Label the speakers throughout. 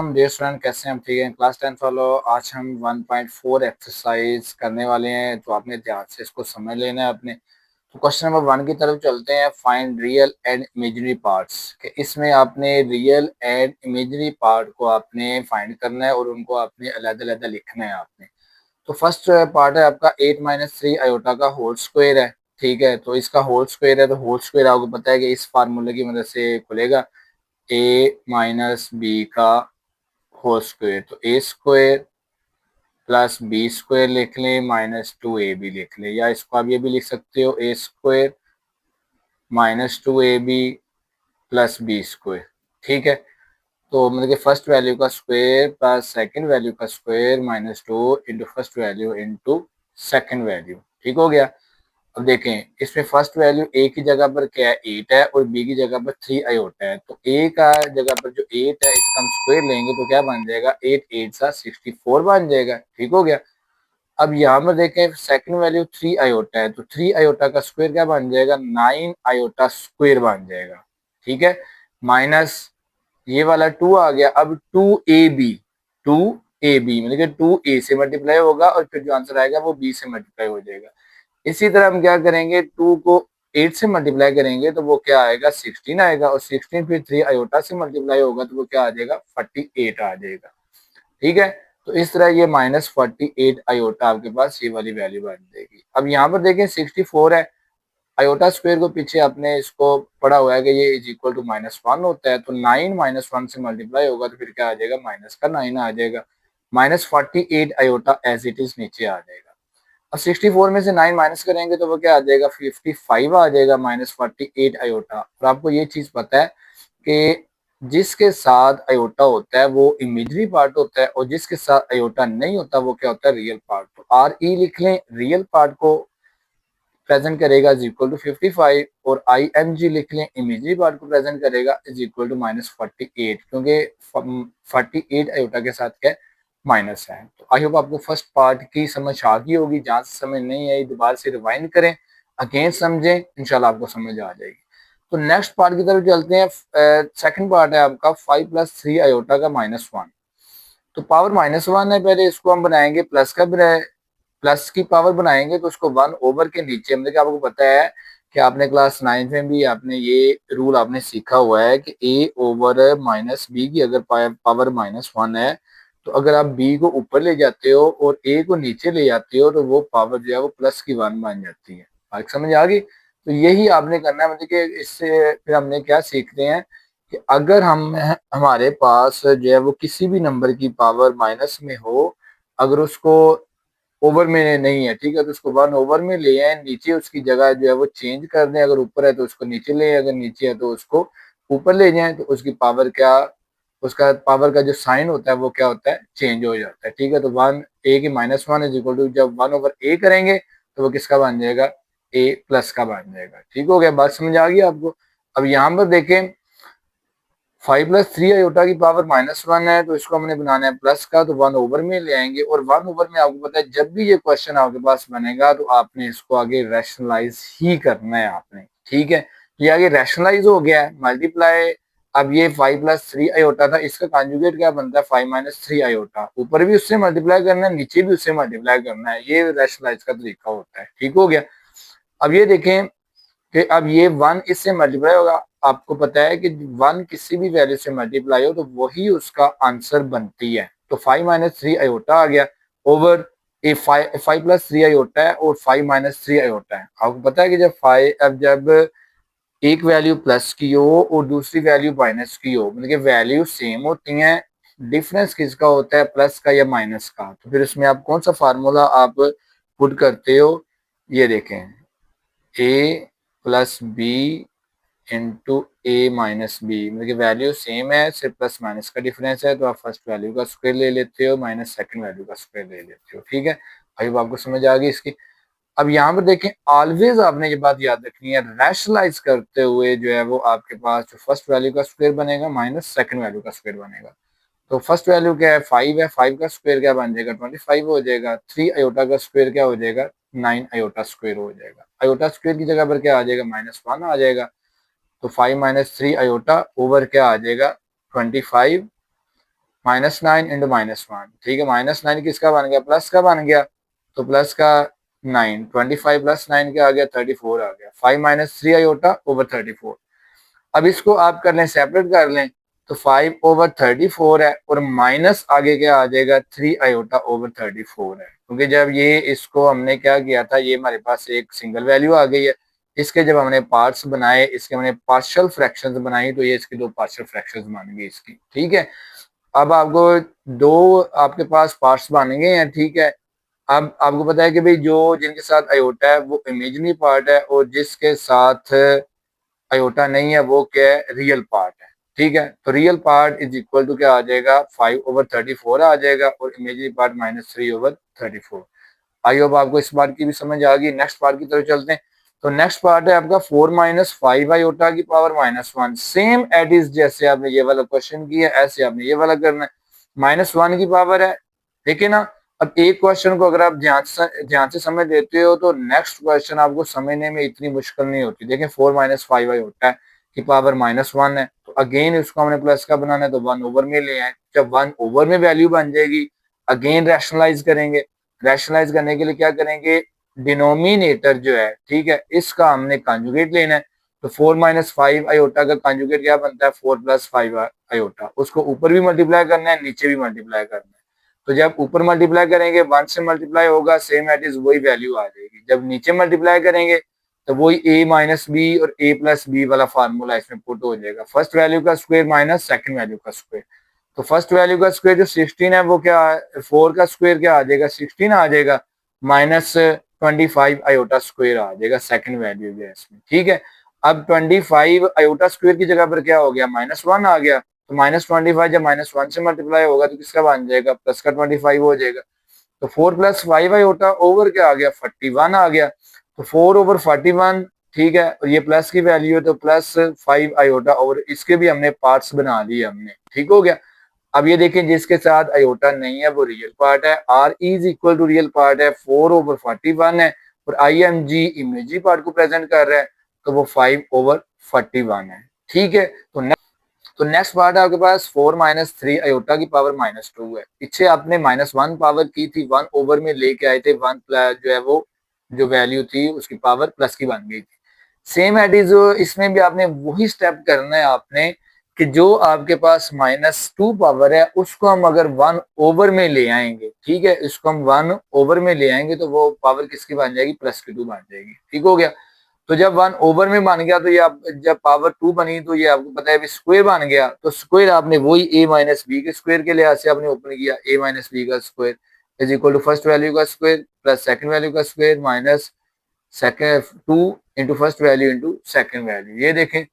Speaker 1: अस्सलाम dear student, कैसे हैं हम? ठीक हैं? क्लास 10 वालों, आज हम 1.4 एक्सरसाइज करने वाले हैं, तो आपने ध्यान से इसको समझ लेना है अपने। तो क्वेश्चन नंबर 1 की तरफ चलते हैं। Find real and imaginary parts के इसमें आपने रियल एंड इमेजिनरी पार्ट को आपने फाइंड करना है और उनको आपने अलग-अलग लिखना है आपने। तो फर्स्ट पार्ट है आपका 8 माइनस 3 आयोटा का होल स्क्वायर है। ठीक है, तो इसका होल स्क्वायर है, तो होल स्क्वायर आपको पता है कि इस फार्मूले की मदद से खुलेगा। ए माइनस बी का होल स्क्वायर, तो ए स्क्वायर प्लस बी स्क्वायर लिख लें माइनस 2ab लिख लें, या इसको आप ये भी लिख सकते हो a square minus 2ab plus b square. ठीक है, तो मतलब कि फर्स्ट वैल्यू का स्क्वायर प्लस सेकंड वैल्यू का square minus 2 into first value into second value. ठीक हो गया। अब देखें, इसमें फर्स्ट वैल्यू ए की जगह पर क्या है, 8 है, और बी की जगह पर 3 आयोटा है। तो ए का जगह पर जो 8 है इसका हम स्क्वायर लेंगे तो क्या बन जाएगा, 8 8 सा 64 बन जाएगा। ठीक हो गया। अब यहाँ पर देखें, सेकंड वैल्यू 3 आयोटा है, तो 3 आयोटा का स्क्वायर क्या बन जाएगा, 9 आयोटा स्क्वायर बन जाएगा। ठीक है, माइनस ये वाला 2 आ गया। अब 2ab मतलब कि 2a से मल्टीप्लाई होगा और फिर जो आंसर आएगा वो b से मल्टीप्लाई हो जाएगा। इसी तरह हम क्या करेंगे, 2 को 8 से मल्टीप्लाई करेंगे तो वो क्या आएगा, 16 आएगा, और 16 फिर 3 आयोटा से मल्टीप्लाई होगा तो वो क्या आ जाएगा, 48 आ जाएगा। ठीक है, तो इस तरह ये माइनस 48 आयोटा आपके पास ये वाली वैल्यू बन जाएगी। अब यहाँ पर देखें 64 है, आयोटा स्क्वायर को पीछे आपने इसको पढ़ा हुआ है कि ये इज इक्वल टू -1 होता है, तो 9 -1 से मल्टीप्लाई होगा तो फिर क्या आ जाएगा, माइनस का 9 आ जाएगा। -48 आयोटा एज इट इज नीचे आ जाएगा। अब 64 में से 9 माइनस करेंगे तो वो क्या आ जाएगा, 55 आ जाएगा -48 आयोटा। और आपको ये चीज पता है कि जिसके साथ आयोटा होता है वो इमेजरी पार्ट होता है, और जिसके साथ आयोटा नहीं होता वो क्या होता है, रियल पार्ट। तो आर ई लिख लें, रियल पार्ट को प्रेजेंट करेगा इज इक्वल टू 55, और आई एम जी लिख लें, इमेजरी पार्ट को प्रेजेंट करेगा इज इक्वल टू -48, क्योंकि 48 आयोटा के साथ क्या माइनस है। तो आई होप आपको फर्स्ट पार्ट की समझ आ गई होगी। जहां से समझ नहीं आई दोबारा से रिवाइंड करें, अगेन समझें, इंशाल्लाह आपको समझ आ जाएगी। तो नेक्स्ट पार्ट की तरफ चलते हैं। सेकंड पार्ट है आपका 5 + 3 आयोटा का -1। तो पावर -1 है, पहले इसको हम बनाएंगे प्लस का, प्लस की पावर बनाएंगे तो उसको 1 ओवर के नीचे, मतलब कि आपको पता है कि आपने क्लास 9 में भी आपने ये रूल आपने सीखा हुआ है कि a ओवर माइनस बी की अगर पावर -1 है, तो अगर आप b को ऊपर ले जाते हो और a को नीचे ले जाते हो तो वो पावर जो है वो +1 बन जाती है। बात समझ आ गई? तो यही आपने करना है, मतलब कि इससे फिर हमने क्या सीखते हैं कि अगर हम हमारे पास जो है वो किसी भी नंबर की पावर माइनस में हो, अगर उसको ओवर में नहीं है, ठीक है, तो उसको 1 ओवर में ले आए, नीचे उसकी जगह जो है वो चेंज कर दें, अगर ऊपर है तो उसको नीचे ले आए, अगर नीचे है तो उसको ऊपर ले जाएं, तो उसकी पावर क्या, उसका पावर का जो साइन होता है वो क्या होता है, चेंज हो जाता है। ठीक है, तो 1 a की -1 इज इक्वल टू, जब 1/a करेंगे तो वो किसका बन जाएगा, a प्लस का बन जाएगा। ठीक हो गया, बात समझ आ गई आपको? अब यहाँ पर देखें, 5 + 3 आयोटा की पावर -1 है, तो इसको हमने बनाना है प्लस का, तो 1 ओवर में ले आएंगे, और 1 ओवर में आपको पता है जब भी ये क्वेश्चन आपके पास बनेगा तो आपने इसको आगे रैशनलाइज ही करना है आपने। ठीक है, ये आगे रैशनलाइज हो गया है, मल्टीप्लाई। अब ये 5 + 3 आयोटा था, इसका कॉन्जुगेट क्या बनता है, 5 - 3 आयोटा, ऊपर भी उससे मल्टीप्लाई करना है, नीचे भी उससे मल्टीप्लाई करना है, ये रैशनलाइज का तरीका होता है। ठीक हो गया। अब ये देखें कि अब ये 1 इससे मल्टीप्लाई होगा, आपको पता है कि 1 किसी भी वैल्यू से मल्टीप्लाई हो तो वही उसका आंसर बनती है। तो 5 - 3 आयोटा आ गया ओवर ए, 5 + 3 आयोटा है और 5 - 3 आयोटा है। आपको पता है कि जब एक वैल्यू प्लस की हो और दूसरी वैल्यू माइनस की हो, मतलब कि वैल्यू सेम होती हैं, डिफरेंस किसका होता है, प्लस का या माइनस का, तो फिर उसमें आप कौन सा फार्मूला आप पुट करते हो, ये देखें, ए प्लस बी इंटू ए माइनस बी, मतलब कि वैल्यू सेम है, सिर्फ प्लस माइनस का डिफरेंस है, तो आप फर्स्ट वैल्यू का स्क्वायर ले लेते हो माइनस सेकंड वैल्यू का स्क्वायर ले लेते हो। ठीक है, आई आपको समझ आ गई इसकी। अब यहाँ पर देखें, ऑलवेज आपने ये बात याद रखनी है, रैशनलाइज करते हुए जो है वो आपके पास जो फर्स्ट वैल्यू का स्क्वायर बनेगा माइनस सेकंड वैल्यू का स्क्वायर बनेगा। तो फर्स्ट वैल्यू क्या है, 5 है, 5 का स्क्वायर क्या बन जाएगा, 25 हो जाएगा। 3 आयोटा का स्क्वायर क्या हो जाएगा, 9 आयोटा स्क्वायर हो जाएगा। आयोटा स्क्वायर की जगह पर क्या आ जाएगा, -1 आ जाएगा। तो 5 - 3 आयोटा ओवर क्या आ जाएगा, 25 -9 इंटू -1, ठीक है। -9 किसका बन गया, प्लस का बन गया, तो प्लस का 9, 25 प्लस 9 क्या आ गया, 34 आ गया। 5 माइनस 3 आयोटा ओवर 34। अब इसको आप कर लें, सेपरेट कर लें, तो 5 ओवर 34 है और माइनस आगे क्या आ जाएगा, 3 आयोटा ओवर 34 है, क्योंकि जब ये इसको हमने क्या किया था, ये हमारे पास एक सिंगल वैल्यू आ गई है। इसके जब हमने पार्ट्स बनाए, इसके हमने पार्शियल फ्रैक्शंस बनाई, तो ये इसकी दो पार्शियल फ्रैक्शंस बन गई इसकी, ठीक है। अब आपको दो आपके पास पार्ट्स बन गए हैं, ठीक है। अब आपको पता है कि भाई जो जिनके साथ अयोटा है वो इमेजिनरी पार्ट है, और जिसके साथ अयोटा नहीं है वो क्या है, रियल पार्ट है, ठीक है। तो real part is equal to क्या आ जाएगा, 5 ओवर 34 आ जाएगा, और imaginary part -3 over 34। I hope आपको इस बात की भी समझ आ गई। नेक्स्ट पार्ट की तरफ चलते हैं। तो नेक्स्ट पार्ट है आपका 4 माइनस 5 आयोटा की पावर -1। सेम एट इज जैसे आपने ये वाला क्वेश्चन किया, ऐसे आपने ये वाला करना है। -1 की पावर है, देखिए ना। अब एक क्वेश्चन को अगर आप ध्यान से समझ लेते हो तो नेक्स्ट क्वेश्चन आपको समझने में इतनी मुश्किल नहीं होती। देखिए 4 माइनस 5 आयोटा है की पावर -1 है, तो अगेन इसको हमने प्लस का बनाना है, तो 1 ओवर में ले आए। जब 1 ओवर में वैल्यू बन जाएगी, अगेन रैशनलाइज करेंगे। रैशनलाइज करने के लिए क्या करेंगे, डिनोमिनेटर जो है, ठीक है, इसका हमने कॉन्जुगेट लेना है। तो 4 माइनस 5 आयोटा का कॉन्जुगेट क्या बनता है, 4 प्लस 5 आयोटा। उसको ऊपर भी मल्टीप्लाई करना है, नीचे भी मल्टीप्लाई करना है। तो जब ऊपर मल्टीप्लाई करेंगे 1 से मल्टीप्लाई होगा, सेम एट इज वही वैल्यू आ जाएगी। जब नीचे मल्टीप्लाई करेंगे तो वही a माइनस बी और a प्लस बी वाला फार्मूला इसमें पुट हो जाएगा। फर्स्ट वैल्यू का स्क्वायर माइनस सेकंड वैल्यू का स्क्वायर। तो फर्स्ट वैल्यू का स्क्वायर जो 16 है वो क्या, 4 का स्क्वायर क्या आ जाएगा, 16 आ जाएगा, -25 आयोटा स्क्वायर आ जाएगा सेकंड वैल्यू जो है इसमें, ठीक है। अब 25 आयोटा स्क्वायर की जगह पर क्या हो गया, -1 आ गया। तो -25 जब -1 से मल्टीप्लाई होगा तो किसका बन जाएगा, प्लस का 25 हो जाएगा। तो 4 प्लस 5 आयोटा ओवर क्या आ गया, 41 आ गया। तो 4 ओवर 41, ठीक है। और ये प्लस की वैल्यू है तो +5 आयोटा, और इसके भी हमने पार्ट्स बना लिए हमने, ठीक हो गया। अब ये देखें जिसके साथ अयोटा नहीं है वो रियल पार्ट है, R is equal to real part है, 4 ओवर 41 है, और I M G imaginary part को प्रेजेंट कर रहा है, तो वो 5 ओवर 41 है, ठीक है। तो नेक्स्ट पार्ट है आपके पास 4 माइनस 3 अयोटा की पावर -2 है। पीछे आपने -1 पावर की थी, 1 ओवर में लेके आए थे, 1 जो है वो जो वैल्यू थी उसकी पावर प्लस की बन गई थी। सेम एट इज इसमें भी आपने वही स्टेप करना है आपने, कि जो आपके पास -2 पावर है उसको हम अगर 1 ओवर में ले आएंगे, ठीक है, इसको हम 1 ओवर में ले आएंगे तो वो पावर किसकी बन जाएगी, +2 बन जाएगी, ठीक हो गया। तो जब 1 ओवर में बन गया तो ये आप जब पावर 2 बनी तो ये आपको पता है स्क्वायर बन गया। तो स्क्वायर आपने वही a माइनस बी के स्क्वायर के लिहाज से आपने ओपन किया, a माइनस बी का square is equal to first value का स्क्वायर प्लस सेकंड वैल्यू का square minus second 2 into first value into second value. ये देखें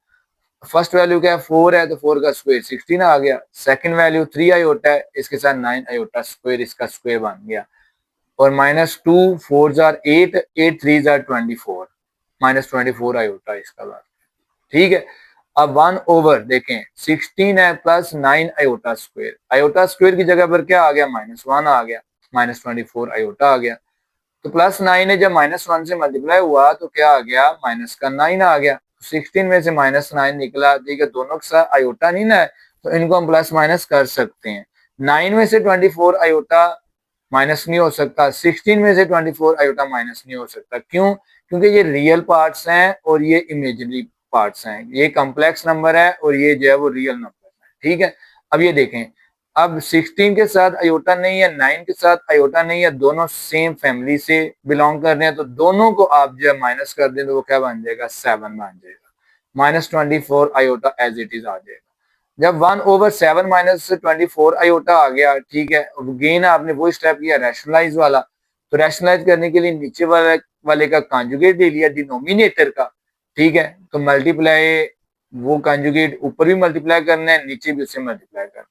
Speaker 1: फर्स्ट वैल्यू क्या है, 4 है, तो 4 का स्क्वायर 16 आ गया। सेकंड वैल्यू 3 आयोटा है, इसके साथ 9 आयोटा स्क्वायर, इसका स्क्वायर बन गया। और -2 4 जार 8, 8 3 जार 24, -24 आयोटा इसका बात, ठीक है। अब 1 ओवर देखें 16 है प्लस 9 आयोटा स्क्वायर की जगह पर क्या आ गया, -1 आ गया, -24 आयोटा आ गया। तो +9 है, जब -1 से मल्टीप्लाई हुआ तो क्या आ गया, माइनस का 9 आ गया। 16 में से -9 निकला, ठीक है, दोनों के साथ आयोटा नहीं ना है तो इनको हम प्लस माइनस कर सकते हैं। 9 में से 24 आयोटा माइनस नहीं हो सकता, 16 में से 24 आयोटा माइनस नहीं हो सकता। क्यों, क्योंकि ये रियल पार्ट्स हैं और ये इमेजिनरी पार्ट्स हैं। ये कॉम्प्लेक्स नंबर है और ये जो है वो रियल नंबर है, ठीक है। अब ये देखें, अब 16 के साथ अयोटा नहीं है, 9 के साथ अयोटा नहीं है, दोनों सेम फैमिली से बिलोंग कर रहे हैं, तो दोनों को आप जब माइनस कर दें तो वो क्या बन जाएगा, 7 बन जाएगा। -24 अयोटा एज इट इज आ जाएगा। जब 1 ओवर 7 माइनस 24 अयोटा आ गया, ठीक है, गेन आपने वो स्टेप किया रैशनलाइज वाला। तो रैशनलाइज करने के लिए नीचे वाले का कॉन्जुगेट ले लिया डिनोमिनेटर का, ठीक है। तो मल्टीप्लाई वो कॉन्जुगेट ऊपर भी मल्टीप्लाई करना है, नीचे भी उससे मल्टीप्लाई करना है।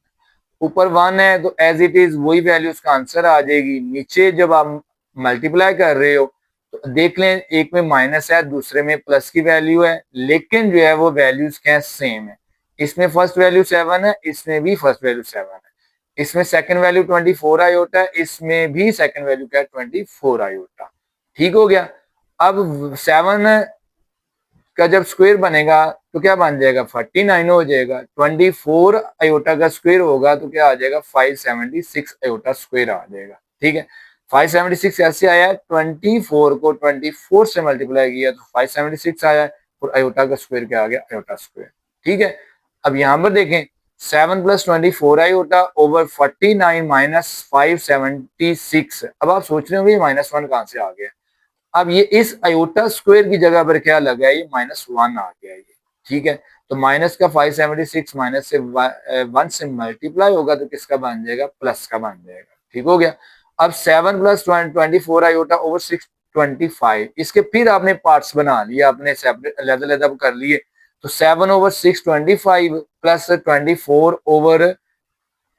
Speaker 1: ऊपर 1 है तो एज इट इज वही वैल्यू उसका आंसर आ जाएगी। नीचे जब आप मल्टीप्लाई कर रहे हो तो देख लें, एक में माइनस है दूसरे में प्लस की वैल्यू है, लेकिन जो है वो वैल्यूज क्या है, सेम है। इसमें फर्स्ट वैल्यू 7 है, इसमें भी फर्स्ट वैल्यू 7 है। इसमें सेकंड वैल्यू 24 आयोटा है, इसमें भी सेकंड वैल्यू क्या है, 24 आयोटा, ठीक हो गया। अब 7 का जब स्क्वायर बनेगा तो क्या बन जाएगा 49 हो जाएगा। 24 आयोटा का स्क्वायर होगा तो क्या आ जाएगा 576 आयोटा स्क्वायर आ जाएगा। ठीक है, 576 ऐसे आया है, 24 को 24 से मल्टीप्लाई किया तो 576 आया है, और आयोटा का स्क्वायर क्या आ गया आयोटा स्क्वायर। ठीक है, अब यहां पर देखें 7 + 24 आयोटा ओवर 49 माइनस 576। अब आप सोच रहे हो -1 कहां से आ गया। अब ये इस आयोटा स्क्वायर की जगह पर क्या लगा है, ये -1 आ गया ये। ठीक है, तो माइनस का 576 माइनस से 1 से मल्टीप्लाई होगा तो किसका बन जाएगा, प्लस का बन जाएगा। ठीक हो गया। अब 7 + 24 आयोटा ओवर 625, इसके फिर आपने पार्ट्स बना लिए, आपने सेपरेट अलग-अलग कर लिए। तो 7 ओवर 625 प्लस 24 ओवर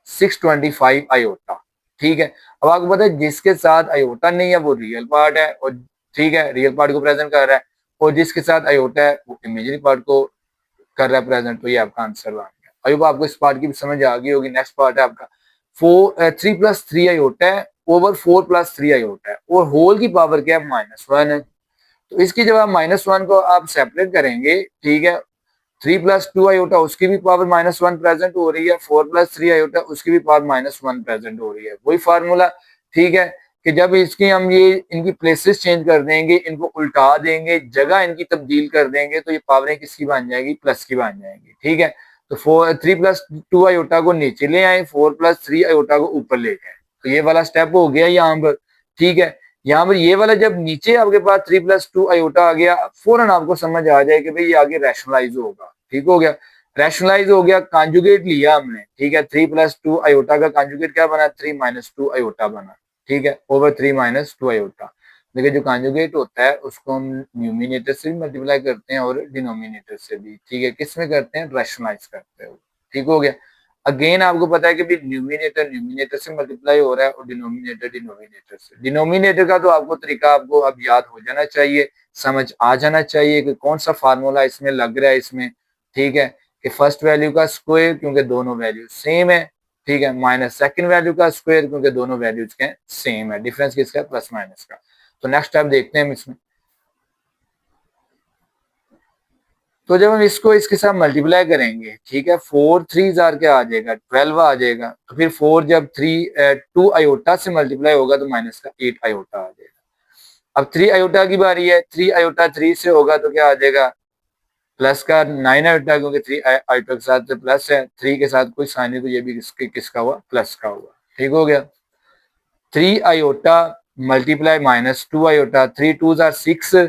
Speaker 1: 625 आयोटा। ठीक है, अब आपको पता है जिसके साथ आयोटा नहीं है वो रियल पार्ट है, और ठीक है रियल पार्ट को प्रेजेंट कर रहा है, और जिसके साथ आयोटा है वो इमेजिनरी पार्ट को कर रहा है प्रेजेंट। तो ये आपका आंसर बन गया। आई होप आपको इस पार्ट की भी समझ आ गई होगी। नेक्स्ट पार्ट है आपका 3 + 3 आयोटा है ओवर 4 + 3 आयोटा है, और होल की पावर क्या है -1 है। तो इसकी जब आप -1 को आप सेपरेट करेंगे, ठीक है, 3 + 2 आयोटा उसकी भी पावर -1 प्रेजेंट हो रही है, 4 + 3 आयोटा उसकी भी पावर -1 प्रेजेंट हो रही है। वही फार्मूला, ठीक है, कि जब इसकी हम ये इनकी प्लेसेस चेंज कर देंगे, इनको उल्टा देंगे, जगह इनकी तब्दील कर देंगे, तो ये पावरें किसकी बन जाएगी, प्लस की बन जाएंगी। ठीक है, तो 3 + 2 आयोटा को नीचे ले आए, 4 + 3 आयोटा को ऊपर ले गए। तो ये वाला स्टेप हो गया यहाँ पर। ठीक है, यहाँ पर ये वाला जब नीचे आपके पास 3 + 2 आयोटा आ गया, फौरन आपको समझ आ जाए कि भाई ये आगे रैशनलाइज होगा। ठीक हो गया, रैशनलाइज हो गया, कॉन्जुगेट लिया हमने। ठीक है, 3 + 2 आयोटा का कॉन्जुगेट क्या बना, 3 - 2 आयोटा बना। ठीक है, ओवर 3 - 2 आयोटा। देखिए जो कॉन्जुगेट होता है उसको हम न्यूमिनेटर से भी मल्टीप्लाई करते हैं और डिनोमिनेटर से भी। ठीक है, किस में करते हैं, रैशनलाइज करते हैं। ठीक हो गया। अगेन आपको पता है कि भी न्यूमिनेटर न्यूमिनेटर से मल्टीप्लाई हो रहा है और डिनोमिनेटर डिनोमिनेटर से। डिनोमिनेटर का तो आपको तरीका आपको अब याद हो जाना चाहिए, समझ आ जाना चाहिए कि कौन सा फार्मूला इसमें लग रहा है इसमें। ठीक है, कि फर्स्ट वैल्यू का स्क्वायर क्योंकि दोनों वैल्यू सेम है। ठीक है, माइनस सेकंड वैल्यू का स्क्वायर क्योंकि दोनों वैल्यूज के सेम है, डिफरेंस किसका है, प्लस माइनस का। तो नेक्स्ट स्टेप देखते हैं हम इसमें। तो जब हम इसको इसके साथ मल्टीप्लाई करेंगे, ठीक है, 4 3 क्या आ जाएगा, 12 आ जाएगा। तो फिर 4 जब 2 आयोटा से मल्टीप्लाई होगा तो माइनस का 8 आयोटा आ जाएगा। अब 3 आयोटा की बारी है, 3 आयोटा 3 से होगा तो क्या आ जाएगा, प्लस का 9 आयोटा, क्योंकि 3 आयोटा के साथ प्लस है, 3 के साथ कोई साइन नहीं तो ये भी किसका हुआ, प्लस का हुआ। ठीक हो गया। 3 आयोटा मल्टीप्लाई -2 आयोटा, 3 2 6।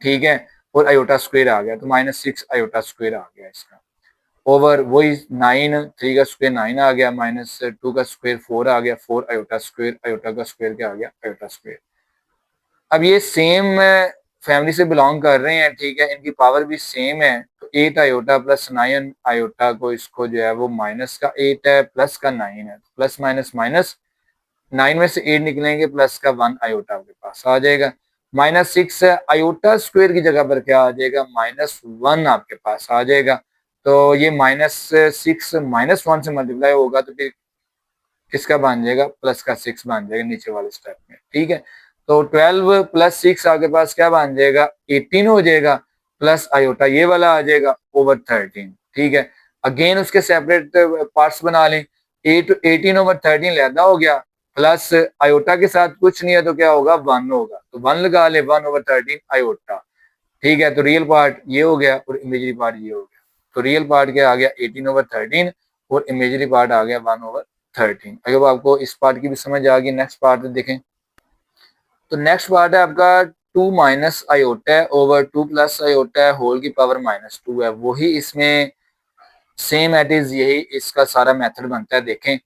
Speaker 1: ठीक है, और आयोटा स्क्वायर आ गया तो -6 आयोटा स्क्वायर आ गया इसका, ओवर वही 9, 3 का स्क्वायर 9 आ गया, -2 का स्क्वायर 4 आ गया, 4 आयोटा स्क्वायर, आयोटा का स्क्वायर क्या आ गया, आयोटा स्क्वायर। अब ये सेम फैमिली से बिलोंग कर रहे हैं। ठीक है, इनकी पावर भी सेम है। तो 8 आयोटा प्लस 9 आयोटा को इसको जो है वो माइनस का 8 है, प्लस का 9 है, प्लस माइनस माइनस, 9 में से 8 निकलेंगे, प्लस का 1 आयोटा आपके पास आ जाएगा। -6 है, आयोटा स्क्वायर की जगह पर क्या आ जाएगा, -1 आपके पास आ जाएगा। तो ये -6 -1 से मल्टीप्लाई होगा तो फिर किसका बन जाएगा, प्लस का 6 बन जाएगा नीचे वाले स्टेप में। ठीक है, तो 12 + 6 आपके पास क्या बन जाएगा, 18 हो जाएगा, प्लस आयोटा ये वाला आ जाएगा ओवर 13। ठीक है, अगेन उसके सेपरेट पार्ट्स बना लें। 18 ओवर 13 लैदा हो गया, प्लस आयोटा के साथ कुछ नहीं है तो क्या होगा, 1 होगा, तो 1 लगा ले, 1 ओवर 13 आयोटा। ठीक है, तो रियल पार्ट ये हो गया और इमेजरी पार्ट ये हो गया। तो रियल पार्ट क्या आ गया, 18 ओवर 13, और इमेजरी पार्ट आ गया 1 ओवर 13। अगर आपको इस पार्ट की भी समझ आ गई, नेक्स्ट पार्ट देखें। तो नेक्स्ट पार्ट है आपका 2 - आयोटा ओवर 2 + आयोटा होल की पावर -2 है। वही इसमें सेम एट इज यही इसका सारा मेथड बनता है। देखें,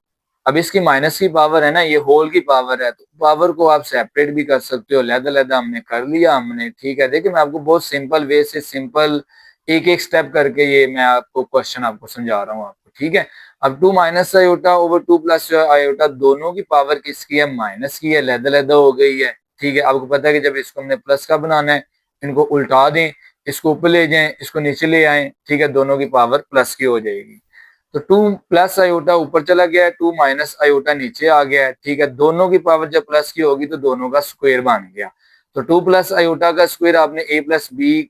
Speaker 1: अब इसकी माइनस की पावर है ना, ये होल की पावर है, तो पावर को आप सेपरेट भी कर सकते हो, लहदा हमने कर लिया हमने। ठीक है, देखिए मैं आपको बहुत सिंपल वे से सिंपल एक एक स्टेप करके ये मैं आपको क्वेश्चन आपको समझा रहा हूँ आपको। ठीक है, अब 2 - आयोटा ओवर 2 + आयोटा दोनों की पावर किसकी है, माइनस की है, लहदा हो गई है। ठीक है, आपको पता है कि जब इसको हमने प्लस का बनाना है, इनको उल्टा दें, इसको ऊपर ले जाएं, इसको नीचे ले आए। ठीक है, दोनों की पावर प्लस की हो जाएगी। तो 2 + आयोटा ऊपर चला गया है, 2 - आयोटा नीचे आ गया है। ठीक है, दोनों की पावर जब प्लस की होगी तो दोनों का स्क्वायर बन गया। तो 2 + आयोटा का स्क्वायर आपने a + b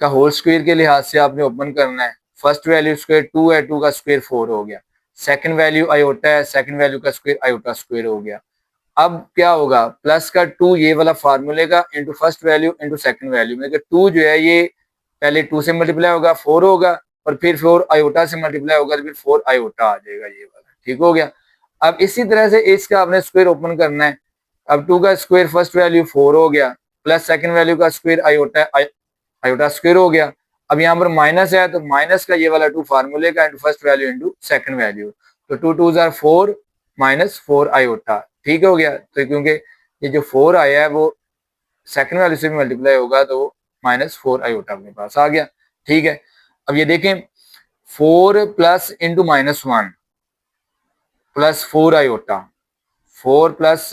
Speaker 1: का होल स्क्वायर के लिहाज से आपने ओपन करना है। फर्स्ट वैल्यू स्क्वायर 2 है, 2 का स्क्वायर 4 हो गया। सेकंड वैल्यू आयोटा है, सेकंड वैल्यू का स्क्वायर आयोटा स्क्वायर हो गया। अब क्या होगा, प्लस का 2 ये वाला फार्मूले का into first value into second value में, 2 जो है ये पहले 2 से मल्टीप्लाई होगा 4 होगा, और फिर 4 आयोटा से मल्टीप्लाई होगा तो फिर 4 आयोटा आ जाएगा ये वाला। ठीक हो गया। अब इसी तरह से इसका आपने स्क्वायर ओपन करना है। अब 2 का स्क्वायर फर्स्ट वैल्यू 4 हो गया, प्लस सेकंड वैल्यू का स्क्वायर आयोटा आयोटा स्क्वायर हो गया। अब यहाँ पर माइनस है तो माइनस का ये वाला 2 फार्मूले का into first value into second value, तो 2 2 जार 4 माइनस 4 आयोटा। ठीक हो गया। तो क्योंकि ये जो 4 आया है वो सेकंड वैल्यू से भी मल्टीप्लाई होगा तो माइनस 4 आयोटा अपने पास आ गया। ठीक है। अब ये देखें 4 plus into minus 1 plus 4 iota, 4 plus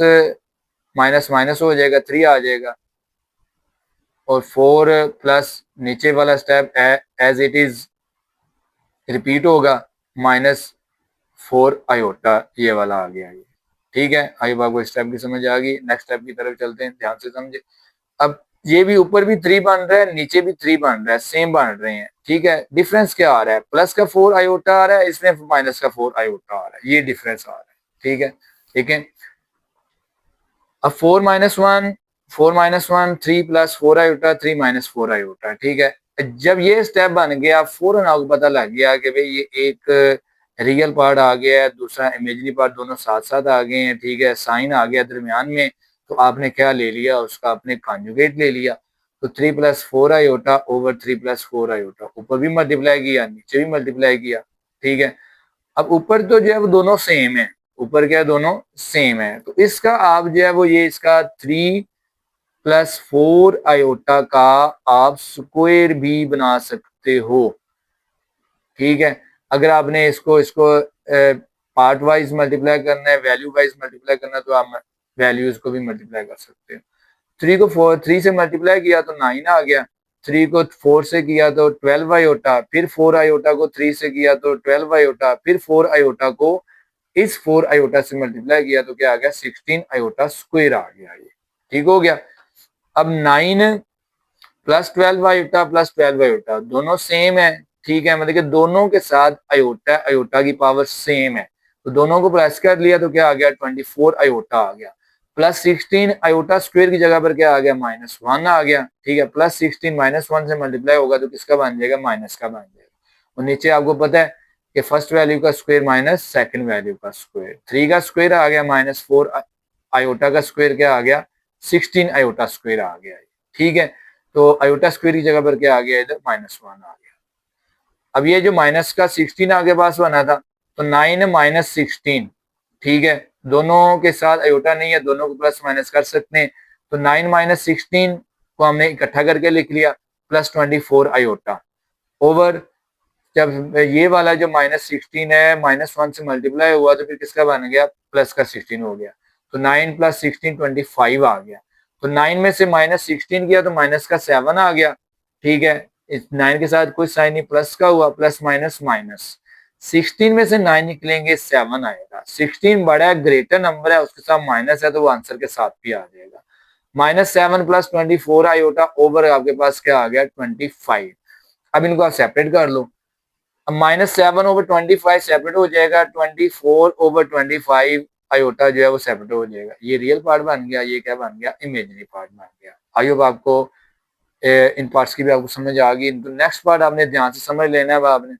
Speaker 1: minus minus हो जाएगा 3 आ जाएगा, और 4 प्लस नीचे वाला step as it is repeat होगा, माइनस 4 आयोटा ये वाला आ गया। ये ठीक है। आई आपको स्टेप की समझ आ गई। नेक्स्ट स्टेप की तरफ चलते हैं, ध्यान से समझे। अब ये भी ऊपर भी 3 बन रहा है, नीचे भी 3 बन रहा है, सेम बन रहे हैं। ठीक है। डिफरेंस क्या आ रहा है, प्लस का 4 आयोटा आ रहा है, इसमें माइनस का 4 आयोटा आ रहा है, ये डिफरेंस आ रहा है। ठीक है। ठीक है। अब 4 minus one 4 - 1 3 plus 4 iota 3 minus 4 iota. ठीक है। जब ये स्टेप बन गया फौरन आपको पता लग गया कि भाई ये एक रियल पार्ट आ गया है, दूसरा इमेजिनरी पार्ट, दोनों साथ साथ आ गए हैं। ठीक है। साइन आ गया दरमियान में, तो आपने क्या ले लिया, उसका आपने कॉन्जुगेट ले लिया। तो 3 + 4 आयोटा ओवर 3 + 4 आयोटा, ऊपर भी मल्टीप्लाई किया नीचे भी मल्टीप्लाई किया। ठीक है। अब ऊपर तो जो है वो दोनों सेम है, ऊपर क्या है दोनों सेम है, तो इसका आप जो है वो ये इसका 3 + 4 आयोटा का आप स्क्वायर भी बना सकते हो। ठीक है। अगर आपने इसको इसको पार्ट वाइज मल्टीप्लाई करना है, वैल्यू वाइज मल्टीप्लाई करना है, तो आप वैल्यूज को भी मल्टीप्लाई कर सकते हो। 3 को 3 से मल्टीप्लाई किया तो 9 आ गया, 3 को 4 से किया तो 12 आयोटा, फिर 4 आयोटा को 3 से किया तो 12 आयोटा, फिर 4 आयोटा को इस 4 आयोटा से मल्टीप्लाई किया तो क्या आ गया, 16 आयोटा स्क्वायर आ गया ये। ठीक हो गया। अब 9 + 12 आयोटा प्लस 12 आयोटा दोनों सेम है। ठीक है। मतलब कि दोनों के साथ आयोटा आयोटा की पावर सेम है, तो दोनों को प्लस कर लिया तो क्या आ गया, 24 आयोटा आ गया। प्लस 16 आयोटा स्क्वायर की जगह पर क्या आ गया, -1 आ गया। ठीक है। प्लस 16 -1 से मल्टीप्लाई होगा तो किसका बन जाएगा, माइनस का बन जाएगा। और नीचे आपको पता है कि फर्स्ट वैल्यू का स्क्वायर माइनस सेकंड वैल्यू का स्क्वायर, 3 का स्क्वायर आ गया -4 आयोटा का स्क्वायर क्या आ गया, 16 आयोटा स्क्वायर आ गया। ठीक है। तो आयोटा स्क्वायर की जगह पर क्या आ गया, इधर -1 आ गया। अब ये जो माइनस का 16 आगे पास बना था, तो 9 - 16। ठीक है। दोनों के साथ आयोटा नहीं है, दोनों को प्लस माइनस कर सकते हैं, तो 9 - 16 को हमने इकट्ठा करके लिख लिया, प्लस 24 आयोटा ओवर, जब ये वाला जो -16 है -1 से मल्टीप्लाई हुआ तो फिर किसका बन गया, प्लस का 16 हो गया। तो 9 + 16 25 आ गया। तो 9 में से -16 किया तो माइनस का 7 आ गया। ठीक है। इस 9 के साथ कोई साइन नहीं, प्लस का हुआ, प्लस माइनस माइनस, 16 में से 9 निकलेंगे 7 आएगा। 16 बड़ा ग्रेटर नंबर है, उसके साथ माइनस है तो वो आंसर के साथ भी आ जाएगा। -7 + 24 आयोटा ओवर आपके पास क्या आ गया, 25। अब इनको आप सेपरेट कर लो। अब -7 ओवर 25 सेपरेट हो जाएगा, 24 ओवर 25 आयोटा जो है वो सेपरेट हो जाएगा। ये रियल पार्ट बन गया, ये क्या बन गया, इमेजिनरी पार्ट बन गया। आई होप आपको इन पार्ट्स की भी आपको समझ आ गई। तो नेक्स्ट पार्ट आपने ध्यान से समझ लेना है आपने।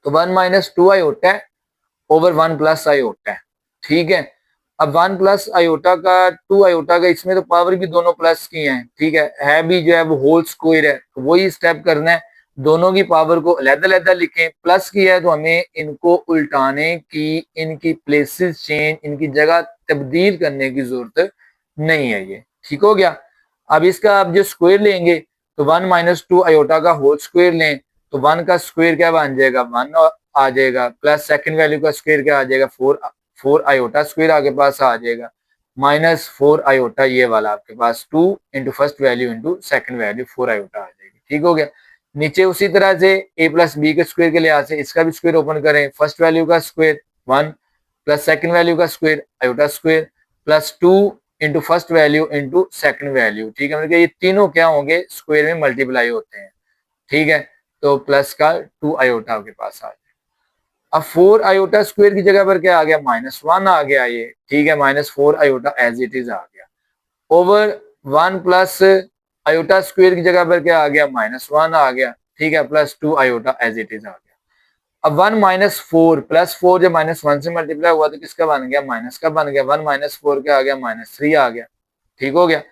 Speaker 1: तो 1 - 2 आयोटा है ओवर 1 + आयोटा है। ठीक है। अब 1 + आयोटा का 2 आयोटा का, इसमें तो पावर भी दोनों प्लस की हैं। ठीक है भी जो है वो होल स्क्वायर है, तो वही स्टेप करना है, दोनों की पावर को अलग-अलग लिखें। प्लस की है तो हमें इनको उल्टाने की, इनकी प्लेसेस चेंज, इनकी जगह तब्दील करने की जरूरत नहीं है। ये ठीक हो गया। अब इसका आप जो स्क्वायर लेंगे तो 1 - 2 आयोटा का होल स्क्वायर लें तो 1 का स्क्वायर क्या बन जाएगा, 1 आ जाएगा, प्लस सेकंड वैल्यू का स्क्वायर क्या आ जाएगा, 4 आयोटा स्क्वायर आगे पास आ जाएगा, -4 आयोटा ये वाला आपके पास 2 into first value into second value 4 iota आ जाएगी। ठीक हो गया। नीचे उसी तरह से a + b के स्क्वायर के लिहाज से इसका भी स्क्वायर ओपन करें, फर्स्ट वैल्यू का स्क्वायर 1 प्लस सेकंड वैल्यू का square iota square plus 2 into first value into second value. ठीक है। मतलब ये तीनों क्या होंगे, स्क्वायर में मल्टीप्लाई होते हैं। ठीक है, तो प्लस का 2 आयोटा आपके पास आ गया। अब 4 आयोटा स्क्वायर की जगह पर क्या आ गया, -1 आ गया ये, ठीक है, -4 आयोटा एज इट इज आ गया, ओवर 1 प्लस आयोटा स्क्वायर की जगह पर क्या आ गया, -1 आ गया, ठीक है, plus 2 iota as it is आ गया। अब 1 -4 प्लस 4 जब -1 से मल्टीप्लाई हुआ तो किसका बन गया, माइनस का बन गया, 1 -4 क्या आ गया, -3 आ गया, ठीक हो गया,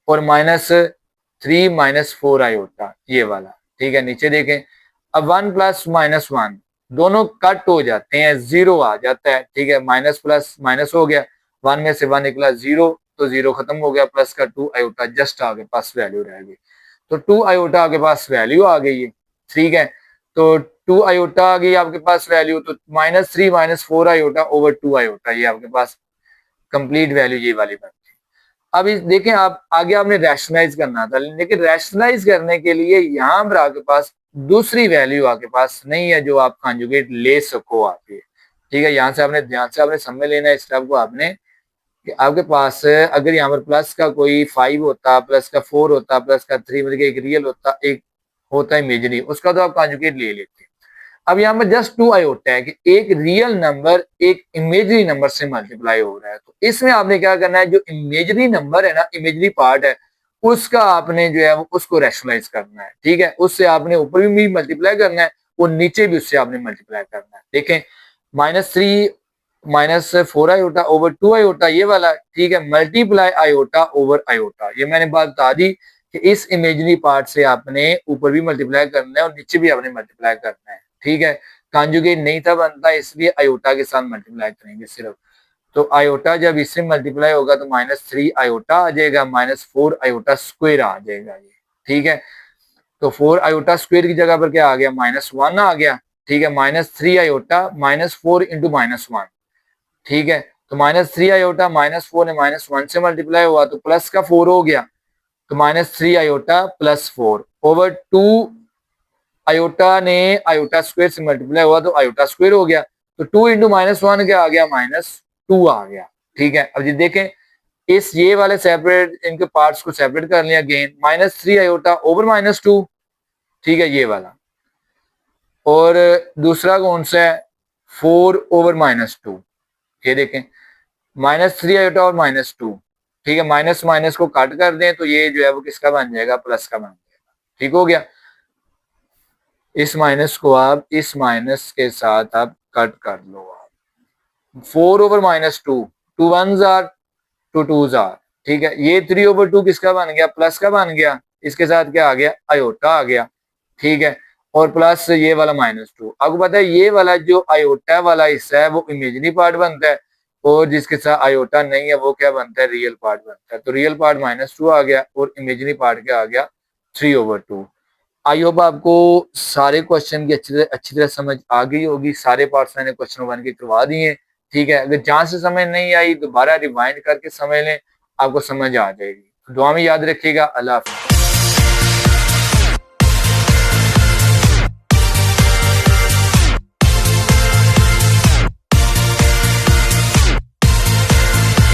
Speaker 1: और -3 -4 आयोटा ये वाला, ठीक है, नीचे देखें। अब 1 प्लस -1 दोनों कट हो जाते हैं, 0 आ जाता है, ठीक है, माइनस प्लस माइनस हो गया, 1 में से 1 निकला 0, तो 0 खत्म हो गया, प्लस का 2 आयोटा जस्ट आगे पास वैल्यू रह गई, तो 2 आयोटा आपके पास वैल्यू आ गई है, ठीक है, तो 2 आयोटा आ गई आपके पास वैल्यू, तो -3 -4 आयोटा ओवर 2 आयोटा ये आपके पास कंप्लीट वैल्यू ये वाली बनती है। अब इस देखें, आप आगे आपने रैशनलाइज करना था, लेकिन रैशनलाइज करने के लिए यहाँ पर आपके पास दूसरी वैल्यू आपके पास नहीं है जो आप कॉन्जुगेट ले सको आपके, ठीक है, यहाँ से आपने ध्यान से आपने समझ लेना है इस स्टेप को आपने, कि आपके पास अगर यहाँ पर प्लस का कोई 5 होता, प्लस का 4 होता, प्लस का 3, मतलब एक रियल होता, एक होता इमेजिनरी, उसका तो आप कॉन्जुगेट ले लेते। अब यहाँ पर जस्ट 2 आयोटा है कि एक रियल नंबर एक इमेजरी नंबर से मल्टीप्लाई हो रहा है, तो इसमें आपने क्या करना है, जो इमेजरी नंबर है ना, इमेजरी पार्ट है, उसका आपने जो है वो उसको रैशनलाइज करना है, ठीक है, उससे आपने ऊपर भी मल्टीप्लाई करना है और नीचे भी उससे आपने मल्टीप्लाई करना है। देखें, -3 -4 आयोटा ओवर 2 आयोटा ये वाला, ठीक है, मल्टीप्लाई आयोटा ओवर आयोटा, ये मैंने बात बता दी कि इस इमेजरी पार्ट से आपने ऊपर भी मल्टीप्लाई करना है और नीचे भी आपने मल्टीप्लाई करना है, ठीक है, कॉन्जुगेट नहीं था बनता, इसलिए आयोटा के साथ मल्टीप्लाई करेंगे सिर्फ, तो आयोटा जब इससे मल्टीप्लाई होगा तो -3 आयोटा आ जाएगा, -4 आयोटा स्क्वायर आ जाएगा ये, ठीक है, तो 4 आयोटा स्क्वायर की जगह पर क्या आ गया, -1 आ गया, ठीक है, -3 आयोटा -4 इंटू -1, ठीक है, तो -3 आयोटा -4 ने -1 से मल्टीप्लाई हुआ तो प्लस का 4 हो गया, तो -3 आयोटा प्लस 4 ओवर 2 आयोटा ने आयोटा स्क्वायर से मल्टीप्लाई हुआ तो आयोटा स्क्वायर हो गया, तो 2 इंटू -1 क्या आ गया, -2 आ गया, ठीक है। अब ये देखें, इस ये वाले सेपरेट इनके पार्ट्स को सेपरेट कर लिया, अगेन -3 आयोटा ओवर -2, ठीक है, ये वाला, और दूसरा कौन सा है, 4 ओवर -2, ये देखें, -3 आयोटा और -2, ठीक है, माइनस माइनस को काट कर दें तो ये जो है वो किसका बन जाएगा, प्लस का बन जाएगा, ठीक हो गया। इस माइनस को आप इस माइनस के साथ आप कट कर लो, आप 4 over -2, 2 1s are 2 2s are, ठीक है, ये 3 ओवर 2 किसका बन गया, प्लस का बन गया, इसके साथ क्या आ गया, आयोटा आ गया, ठीक है, और प्लस ये वाला -2। आपको पता है ये वाला जो आयोटा वाला हिस्सा है वो इमेजिनरी पार्ट बनता है, और जिसके साथ आयोटा नहीं है वो क्या बनता है, रियल पार्ट बनता है, तो रियल पार्ट -2 आ गया और इमेजिनरी पार्ट क्या आ गया, 3 ओवर 2। आई होप आपको सारे क्वेश्चन की अच्छी तरह समझ आ गई होगी, सारे पार्ट्स मैंने क्वेश्चन बन के करवा दिए, ठीक है, अगर जहां से समझ नहीं आई दोबारा रिवाइंड करके समझ लें, आपको समझ आ जाएगी। दुआ में याद रखिएगा, अल्लाह हाफिज़।